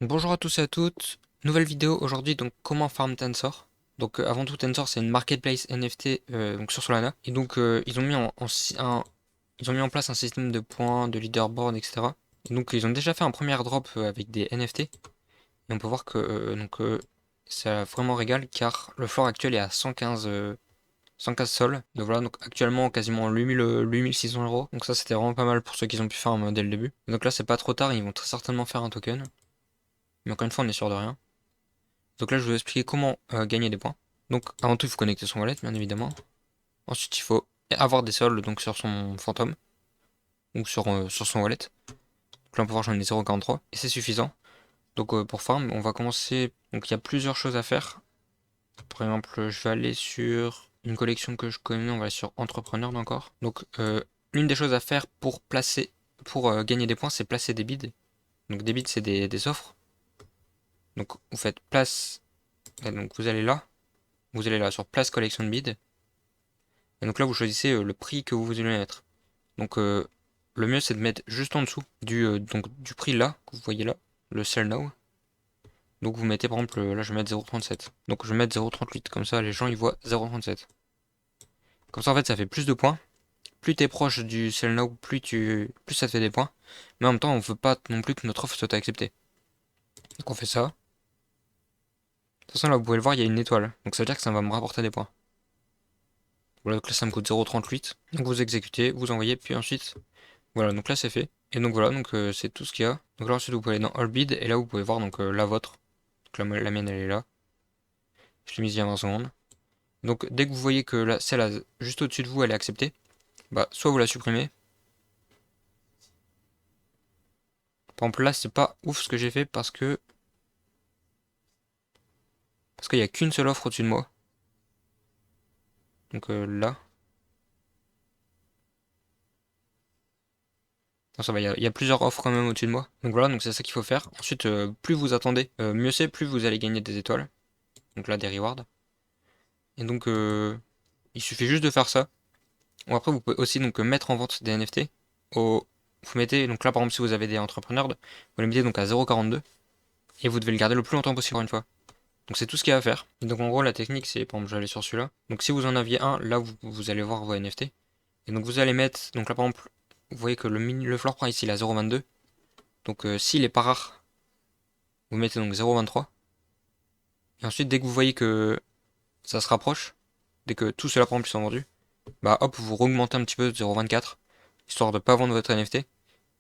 Bonjour à tous et à toutes, nouvelle vidéo aujourd'hui, donc comment farm Tensor. Donc avant tout, Tensor c'est une marketplace NFT donc sur Solana, et donc ils ont mis ils ont mis en place un système de points, de leaderboard, etc. Et donc ils ont déjà fait un premier drop avec des NFT, et on peut voir que ça vraiment régale car le floor actuel est à 115 sols. Donc voilà, donc actuellement quasiment 8600 €. Donc ça c'était vraiment pas mal pour ceux qui ont pu farm dès le début. Et donc là c'est pas trop tard, ils vont très certainement faire un token. Mais encore une fois on est sûr de rien. Donc là, je vais vous expliquer comment gagner des points. Donc avant tout, il faut connecter son wallet, bien évidemment. Ensuite, il faut avoir des soldes donc sur son fantôme, ou sur son wallet. Donc là, on peut voir j'en ai 0,43 et c'est suffisant. Donc pour farm, on va commencer. Donc il y a plusieurs choses à faire. Par exemple, je vais aller sur une collection que je connais, on va aller sur entrepreneur encore. Donc l'une des choses à faire pour gagner des points, c'est placer des bids. Donc des bids, c'est des offres. Donc vous faites place, et donc vous allez là sur place collection de bids. Et donc là, vous choisissez le prix que vous voulez mettre. Donc le mieux, c'est de mettre juste en dessous du prix là, que vous voyez là, le sell now. Donc vous mettez par exemple, là je vais mettre 0,37. Donc je vais mettre 0,38, comme ça les gens ils voient 0,37. Comme ça en fait ça fait plus de points. Plus t'es proche du sell now, plus ça te fait des points. Mais en même temps, on veut pas non plus que notre offre soit acceptée. Donc on fait ça. De toute façon là vous pouvez le voir, il y a une étoile. Donc ça veut dire que ça va me rapporter des points. Voilà, donc là ça me coûte 0,38. Donc vous exécutez, vous envoyez, puis ensuite voilà, donc là c'est fait. Et donc voilà, donc c'est tout ce qu'il y a. Donc là ensuite vous pouvez aller dans All Bid et là vous pouvez voir donc la vôtre. Donc la mienne elle est là. Je l'ai mise il y a 20 secondes. Donc dès que vous voyez que celle juste au-dessus de vous elle est acceptée, bah soit vous la supprimez. Par exemple là c'est pas ouf ce que j'ai fait parce qu'il y a qu'une seule offre au-dessus de moi. Donc là. Non, ça va, il y a plusieurs offres quand même au-dessus de moi. Donc voilà, donc c'est ça qu'il faut faire. Ensuite, plus vous attendez, mieux c'est, plus vous allez gagner des étoiles. Donc là, des rewards. Et donc, il suffit juste de faire ça. Ou après, vous pouvez aussi donc mettre en vente des NFT. Vous mettez, donc là par exemple, si vous avez des entrepreneurs, vous les mettez donc à 0,42 et vous devez le garder le plus longtemps possible encore une fois. Donc c'est tout ce qu'il y a à faire. Et donc en gros, la technique, c'est par exemple, j'allais sur celui-là. Donc si vous en aviez un, là vous allez voir vos NFT. Et donc vous allez mettre, donc là par exemple, vous voyez que le floor price il est à 0,22. Donc s'il est pas rare, vous mettez donc 0,23. Et ensuite, dès que vous voyez que ça se rapproche, dès que tous ceux-là par exemple ils sont vendus, bah hop, vous augmentez un petit peu de 0,24, histoire de pas vendre votre NFT.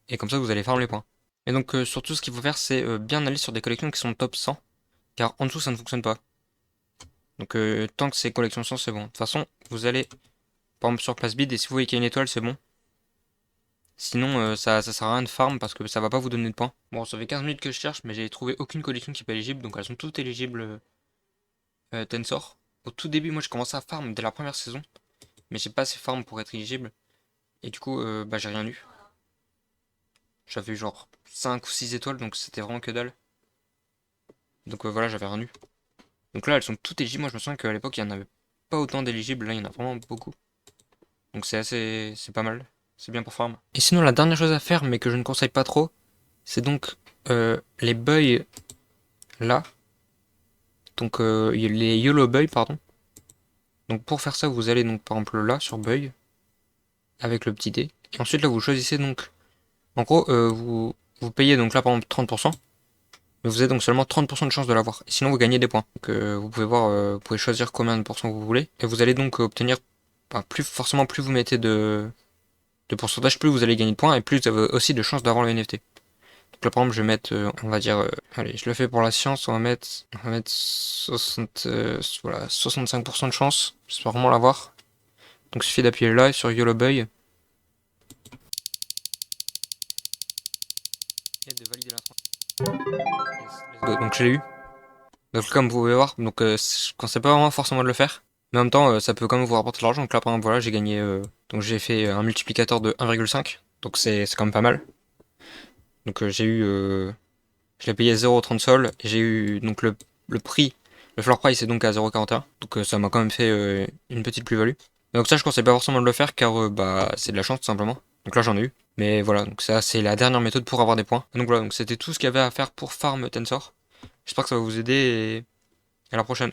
Et comme ça vous allez farm les points. Et donc surtout ce qu'il faut faire c'est bien aller sur des collections qui sont top 100, car en dessous ça ne fonctionne pas. Donc tant que c'est collection 100 c'est bon. De toute façon vous allez par exemple sur place bid et si vous voyez qu'il y a une étoile c'est bon. Sinon ça sert à rien de farm parce que ça va pas vous donner de points. Bon ça fait 15 minutes que je cherche mais j'ai trouvé aucune collection qui est pas éligible donc elles sont toutes éligibles Tensor. Au tout début moi je commençais à farm dès la première saison mais j'ai pas assez farm pour être éligible et du coup bah j'ai rien eu. J'avais eu genre 5 ou 6 étoiles donc c'était vraiment que dalle. Donc voilà j'avais rien eu. Donc là, elles sont toutes éligibles. Moi, je me souviens qu'à l'époque, il n'y en avait pas autant d'éligibles. Là, il y en a vraiment beaucoup. Donc c'est pas mal. C'est bien pour farm. Et sinon, la dernière chose à faire, mais que je ne conseille pas trop, c'est donc les buys là. Donc les YOLO buys, pardon. Donc pour faire ça, vous allez donc par exemple là sur buy avec le petit dé. Et ensuite là, vous choisissez donc. En gros, vous payez donc là par exemple 30%. Mais vous avez donc seulement 30% de chance de l'avoir. Et sinon, vous gagnez des points. Donc vous pouvez voir, vous pouvez choisir combien de pourcents vous voulez. Et vous allez donc obtenir plus forcément plus vous mettez de pourcentage, plus vous allez gagner de points et plus vous avez aussi de chances d'avoir le NFT. Donc là par exemple je vais mettre, on va dire, allez je le fais pour la science, on va mettre 60, voilà, 65% de chance, j'espère vraiment l'avoir. Donc il suffit d'appuyer là sur YOLO Buy et de valider la transaction. Yes, let's go. Donc je l'ai eu. Donc comme vous pouvez voir, donc je pensais pas vraiment forcément de le faire. Mais en même temps, ça peut quand même vous rapporter de l'argent. Donc là par exemple voilà j'ai gagné, donc j'ai fait un multiplicateur de 1,5. Donc c'est quand même pas mal. Donc j'ai eu, je l'ai payé 0,30 sol et j'ai eu donc le prix, le floor price est donc à 0,41. Donc ça m'a quand même fait une petite plus-value. Donc ça je conseille pas forcément de le faire car bah c'est de la chance tout simplement. Donc là j'en ai eu. Mais voilà, donc ça c'est la dernière méthode pour avoir des points. Donc voilà, donc c'était tout ce qu'il y avait à faire pour farm Tensor. J'espère que ça va vous aider et à la prochaine.